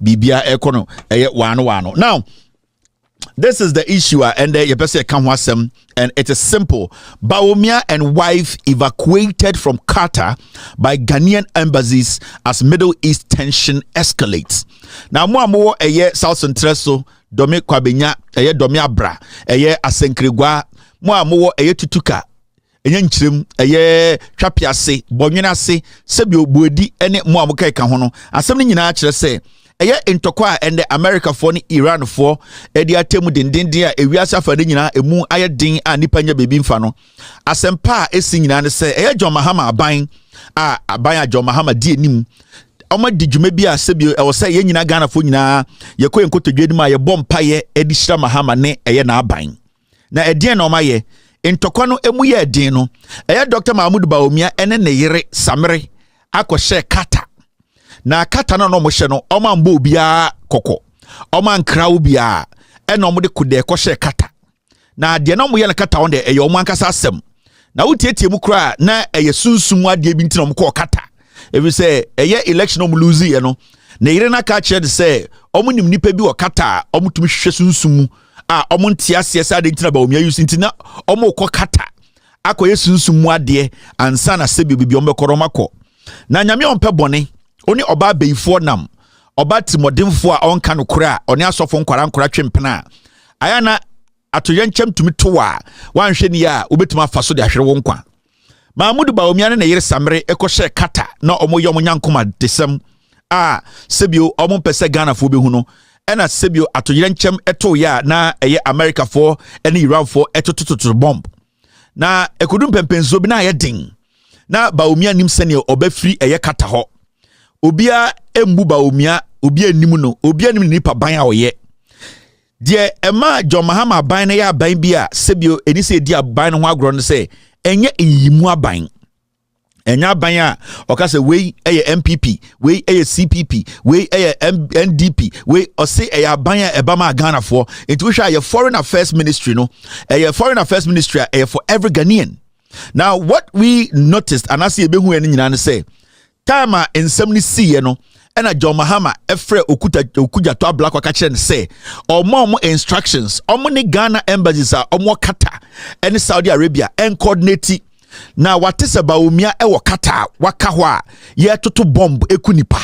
bibia ekono wano. Now, this is the issue, and the person come wasem, and it is simple. Bawumia and wife evacuated from Qatar by Ghanaian embassies as Middle East tension escalates. Now, more South Central, Domi Kwabenya, Domi Abra, Asenkrigwa, more Tutuka. Enyanchrim twapiase bonwenase sebio buedi ene mo amoka ka ho no asem ni nyina akire se ntokwa ende America for ni Iran for edi atemu dendenden a ewiase afade nyina emu aye din a nipa nya bebi mfa no asempa esi nyina ne se John Mahama aban a John Mahama di enim oma di dwuma bi a sebio e wo se ye nyina Ghana fo nyina ye ko enkotodwedi ma ye bompa ye edi Shira Mahama ne na aban na edien na oma ye ntokwa no emu ye din no Dr. Mahmoud Bawumia ene ne yere Samre akɔhye Qatar na Qatar no mo hye no ɔma mbo obia kokɔ ɔma nkra obia ene ɔmo de kode kɔhye Qatar na de na mo ye na Qatar on de ɔmo ankasa asɛm na wotietie mu kra na sunsum ade bi ntina ɔmo kɔ Qatar ebi sɛ election ɔmo lose ye no na yere na ka kyerɛ de sɛ ɔmo nim nipa bi wɔ Qatar ɔmo tumi hwehwɛ sunsum mu ɔmo ntia siasa de ntina Bawumia use ntina ɔmo kɔ Qatar akɔyɛ sunsum mu ade ansa na sɛ bibi ɔmo kɔrɔ makɔ na nyame ɔmpɛ bɔne oni oba beifo nam oba timodemfo a onka no kora oni asofo nkora twempena aya na atoyenkyem tumi towa wanhwe ni ya obetuma afaso de ahwere wo nkwa Mahmoud Bawumia ne yere Samre ekohye Qatar na omoyɛ omonyankoma desem sebio omo pese Ghana fo behu no ena sebio atoyenkyem eto ya na America fo ene Iran fo etotototo bomb na ekudum pempenzo bi na ye din na Bawumia nim sene obafiri Qatar ho obia embu Bawumia obia nim no obia nim nipa ban a oyɛ de ema John Mahama ban na ya ban bi a sebio eni se di aban no ho agro no se enye enyimu aban enya ban a okase we MPP we CPP we NDP we ose aban a ebama Ghana for it we share foreign affairs ministry no foreign affairs ministry for every Ghanaian. Now what we noticed and I see ebehu eni nyina ne say time a ensem ni see no ena John Mahama efre okuja to abla kwa kache ne say omo instructions omo ne Ghana embassies a omo Qatar ene Saudi Arabia en coordinate na watese Bawumia ewo Qatar waka ho a ye toto bomb ekunipa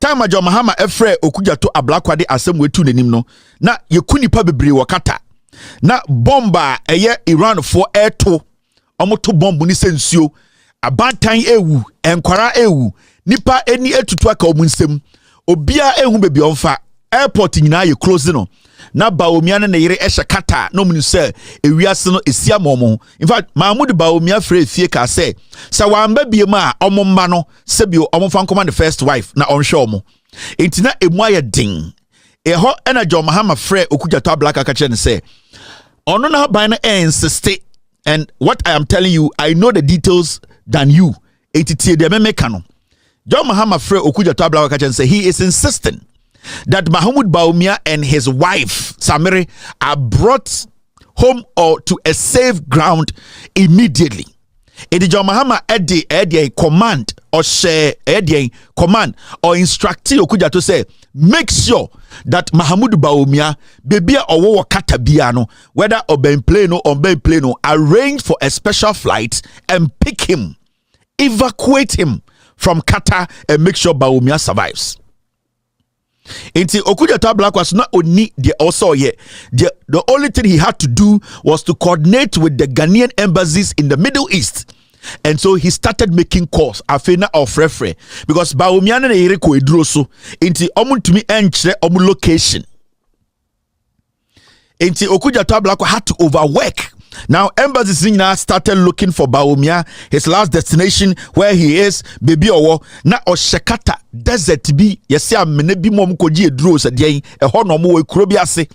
time a John Mahama efre okuja to abla kwa de asem wetu nanim no na ye kunipa bebre wo Qatar na bomba Iran for air to omo to bomb ni sensuo abantan ewu enkwara ewu nipa eni etutu aka omunsem obia ehu bebi onfa airport nyina ye close no na Bawumia ne yere ehye Qatar no mun se ewiase no esia momo in fact Mahmoud Bawumia frɛ fie ka se sa wamba biem a omomma no sebio omfa nkoma the first wife na onhwe omo entina emu aye din eho ena John Mahama frɛ okuja to black aka kyerɛ ne se ono na ban na insist and what I am telling you I know the details than you. Etitie de memeka no. John Mahama frɛ okuja to abla waka say he is insisting that Mahmoud Bawumia and his wife Samre are brought home or to a safe ground immediately. Edi John Mahama edi command or share command or instruct okuja to say make sure that Mahmoud Bawumia baby or Qatar biano whether on plane or arrange for a special flight and pick him, evacuate him from Qatar and make sure Bawumia survives. Inti okuja to black was not only the only thing he had to do was to coordinate with the Ghanaian embassies in the Middle East. And so he started making calls afena of referee because Bawumia na yere ko eduro so inti omu tumi enkyere omu location inti okuja to black had to overwork. Now embassies now started looking for Bawumia, his last destination where he is baby owo na Qatar desert bi yesi amene bi mom koji eduro so de ehɔ no mo we kuro bi ase,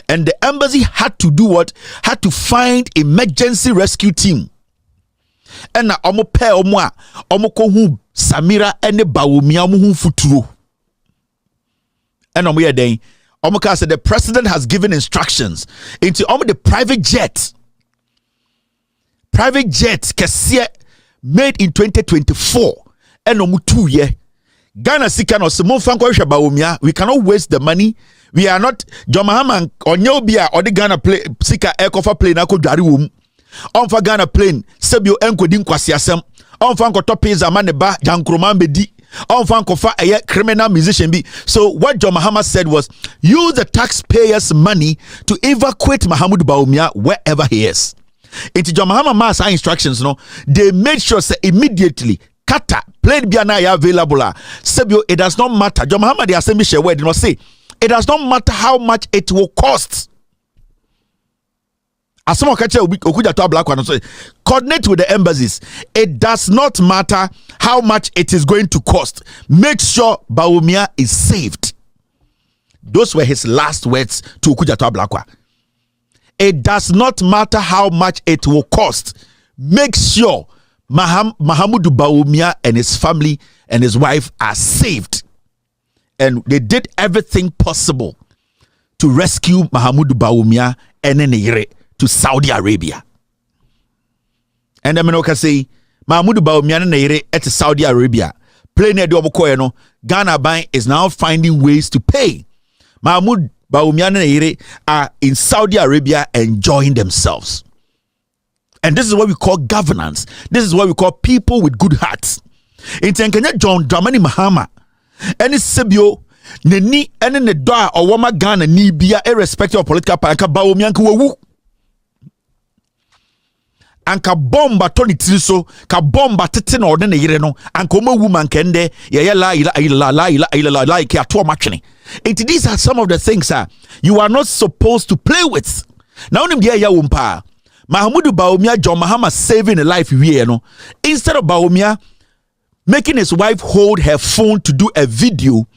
and the embassy had to do what? Had to find emergency rescue team. And omo pe omo a omo ko hu Samira ene Bawumia omo hu futuro. And omo ye den omo ka say the president has given instructions into omo the private jet kesiye made in 2024 and omo 2 year Ghana sika no se mo fanko hwe Bawumia. We cannot waste the money. We are not John Mahama onye obi a odi Ghana play sika aircover plane akodware wom. Onfa Ghana plane sebio enkodi nkwase asem. Onfa nkoto pizza ma ne ba jankroma bedi. Onfa nkofa a criminal musician be. So what John Mahama said was use the taxpayers' money to evacuate Mahamudu Bawumia wherever he is. Into John Mahama mass instructions, no, they made sure say immediately Qatar plane biana ya available. Sebio, it does not matter. John Mahama the assembly share word no say it does not matter how much it will cost. As someone catch okuja to black one say coordinate with the embassies. It does not matter how much it is going to cost. Make sure Bawumia is saved. Those were his last words to okuja to black one. It does not matter how much it will cost. Make sure Mahamudu Bawumia and his family and his wife are saved. And they did everything possible to rescue Mahamudu Bawumia and Nenere to Saudi Arabia. And the Menoka say, Mahamudu Bawumia and Nenere at Saudi Arabia. Plane no Ghana Bank is now finding ways to pay. Mahamudu Bawumia and Nenere are in Saudi Arabia enjoying themselves. And this is what we call governance. This is what we call people with good hearts. In Tenkenya John Dramani Mahama, any Sebio, Neni, any Nedoa or Wama Ghana, Nibia, irrespective of political party, Bawumia Nkuwu. Anka bomba Tony Triso, ka bomba Titin or den Yereno, and Koma woman kende, like a tour machine. These are some of the things you are not supposed to play with. Now, Mahamudu Bawumia, John Mahama saving a life here, no. Instead of Bawumia making his wife hold her phone to do a video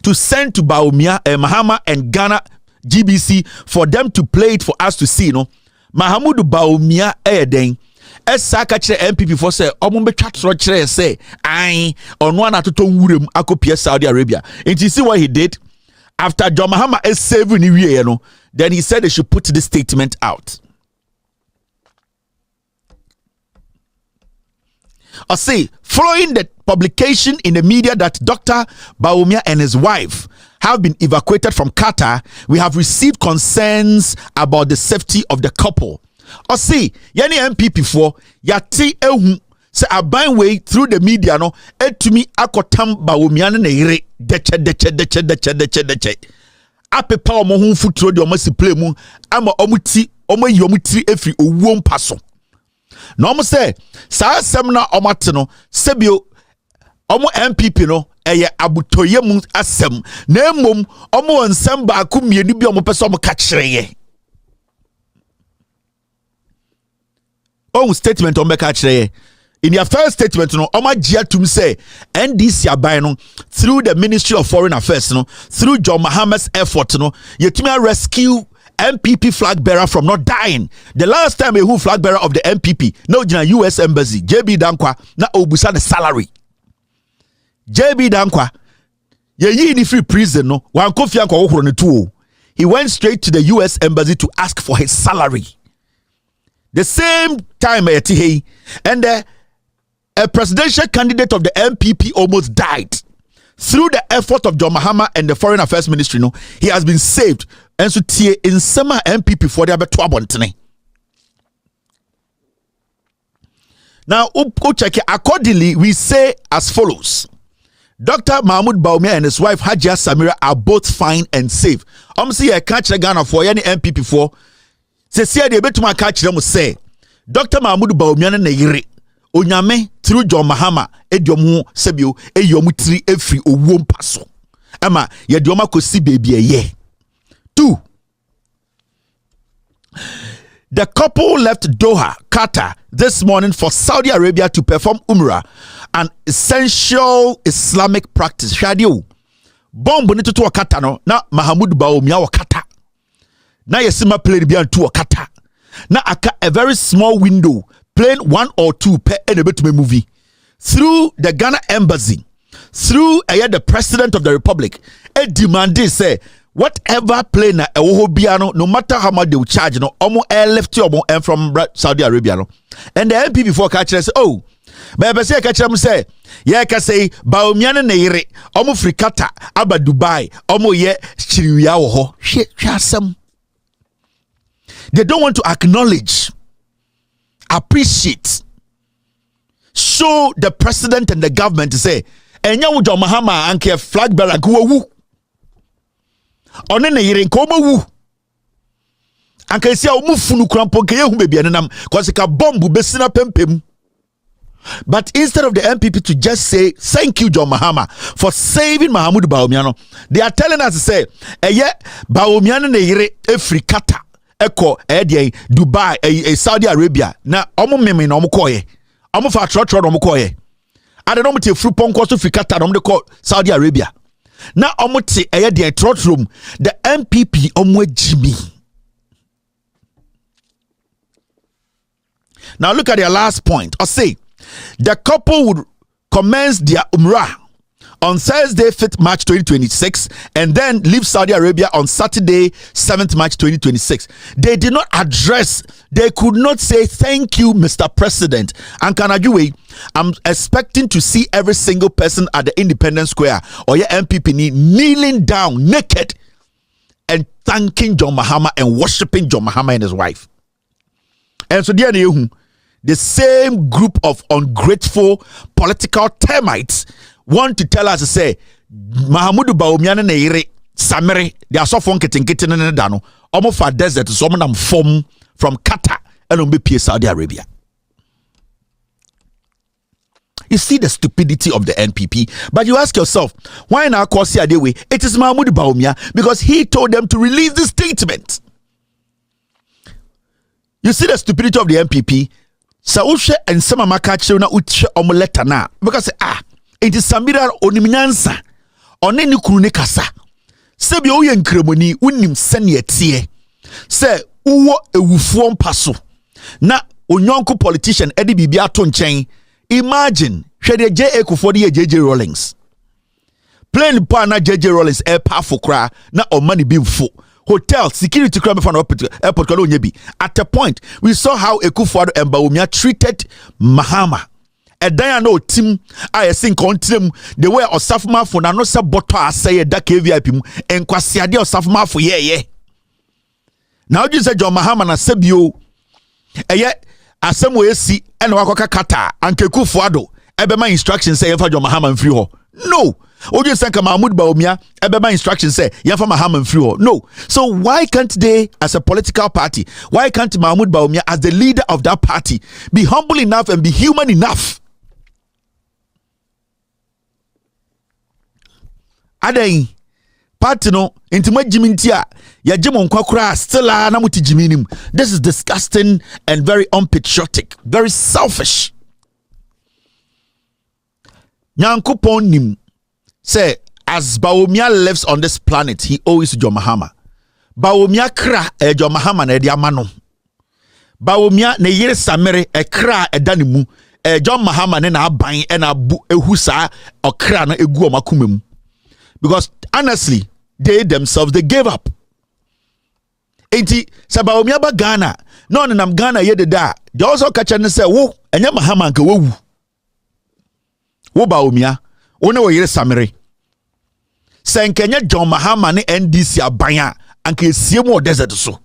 to send to Bawumia, Mahama and Ghana GBC for them to play it for us to see, no. Mahamudu Bawumia den esaka kire MPP for say omumbe twatro kire say ai ono na toto wurem akopia Saudi Arabia. And you see what he did after John Mahama is saving you know, then he said they should put this statement out. I say, following the publication in the media that Dr. Bawumia and his wife have been evacuated from Qatar, we have received concerns about the safety of the couple. I see, yani MPP for yati ehu se aban way through the media no etumi akotam Bawumia na ire deche apepa omo hu futuro de omo si play mu ama omuti omo yi omutiri efri owuo mpaso. No omo say sa asem na omo ate no sebio omo MPP no eye abutoye mu asem na emom omo nsem ba ku mienu bi omo pese omo ka kireye. Oh, statement on Bekachre. In their first statement, no, Oma Jiatum say NDC abayno through the Ministry of Foreign Affairs, no, through John Mahama's effort, no, Yetimia rescue MPP flag bearer from not dying. The last time a flag bearer of the MPP, no US Embassy, JB Dankwa, na obusa the salary. JB Dankwa, ye ni free prison, no, wan kofi anko okoro ne tuo. He went straight to the US Embassy to ask for his salary. The same time, and a presidential candidate of the MPP almost died. Through the effort of John Mahama and the Foreign Affairs Ministry, no, he has been saved. And so, in summer MPP for the Abetwa. Now, accordingly, we say as follows: Dr. Mahmoud Bawumia and his wife Hajia Samira are both fine and safe. See, I catch the Ghana for any MPP for. Se de betuma ka kire mu say Dr. Mahmoud Bawumia na yire onyame through John Mahama ediom ho sebio eyom tiri efri owuo mpaso ama ye de omakosi baby eye. 2. The couple left Doha, Qatar this morning for Saudi Arabia to perform Umrah, an essential Islamic practice. Shadio bombo ni tutu wa Qatar no na Mahmoud Bawumia wa Qatar. Na yesima plane bi antu okata na aka a very small window plane 1 or 2 per enebetume movie through the Ghana embassy, through the president of the republic, a demanded say whatever plane na ewo biano, no matter how much they will charge, no omo airlift omo and from Saudi Arabia, no. And the MP before catch say, oh, But I say catch them say, yeah, can say Bawumia ne yere, omo free Qatar, aba Dubai, omo ye chiriya ho. Shasem. They don't want to acknowledge, appreciate, show the president and the government to say, enya wo John Mahama anke flag bearer go wu. One ne yere nko wu. Anke sia omu funu krampo nke ye hu bebi enam, cause ka bomb besina pempem. But instead of the MPP to just say thank you John Mahama for saving Mahamudu Bawumia, they are telling us to say Bawumia ne yere efri Qatar eko Dubai Saudi Arabia na omo meme na omo koye omo fa trotro na omo koye ade no mte fru ponko so fi Qatar na omo de ko Saudi Arabia na omo te trotro the MPP omo jimi. Now look at their last point. Or say the couple would commence their Umrah on Thursday, 5th March 2026, and then leave Saudi Arabia on Saturday, 7th March 2026. They did not address, they could not say thank you, Mr. President. And Kanajuwe, I'm expecting to see every single person at the Independence Square or your MPP kneeling down naked and thanking John Mahama and worshiping John Mahama and his wife. And so the same group of ungrateful political termites want to tell us to say Mahamudu Bawumia ne yere Samere they are so fun kitten ne dano omo fa desert so nam form from Qatar and be Saudi Arabia. You see the stupidity of the NPP, but you ask yourself, why now cause here way? It is Mahamudu Bawumia because he told them to release the statement. You see the stupidity of the NPP. Saushe and some makachi na uche omoleta na because it is Samira oniminansa oneni kurune kasa sebi oye nkremoni unim sene tie se uwo ewufuo mpaso na onyonko politician edi bibia to nchen. Imagine hwede JA Kufuor de JJ Rawlings plane pa na JJ Rawlings powerful kra na omani bimfo hotel security crime from airport Kolonyebi. At a point, we saw how Kufuor and Bawumia treated Mahama. A Diana team, I think on them, the way of Safma for no sabota say that KVIP and Kwasiadi or Safma for ye. Now you say John Mahama na Sebio, and yet as some way see and Waka Qatar and Kufuor, Ebema instructions say for John Mahama and free ho. No. Ojo Sanka Mahmoud Bawumia ebeba instructions say yafa Mahama free. No. So why can't they as a political party, why can't Mahmoud Bawumia as the leader of that party be humble enough and be human enough? Adai party no intima jimintia ya jimon kwakura still na muti jiminim. This is disgusting and very unpatriotic, very selfish. Nyankopon nim say as Bawumia lives on this planet, he owes to John Mahama. Bawumia kra John Mahama na dia mano. Bawumia ne yere Samere kra edanimu John Mahama ne na aban e na bu ehusa okra na egu omakumem. Because honestly, they themselves they gave up. Enti sa Bawumia ba Ghana, no nam Ghana ye de da. They also catch and say wo enye Mahama nke wo Bawumia one wo yere Samere senkenya John Mahama ne NDC abanya anke esie mu desert so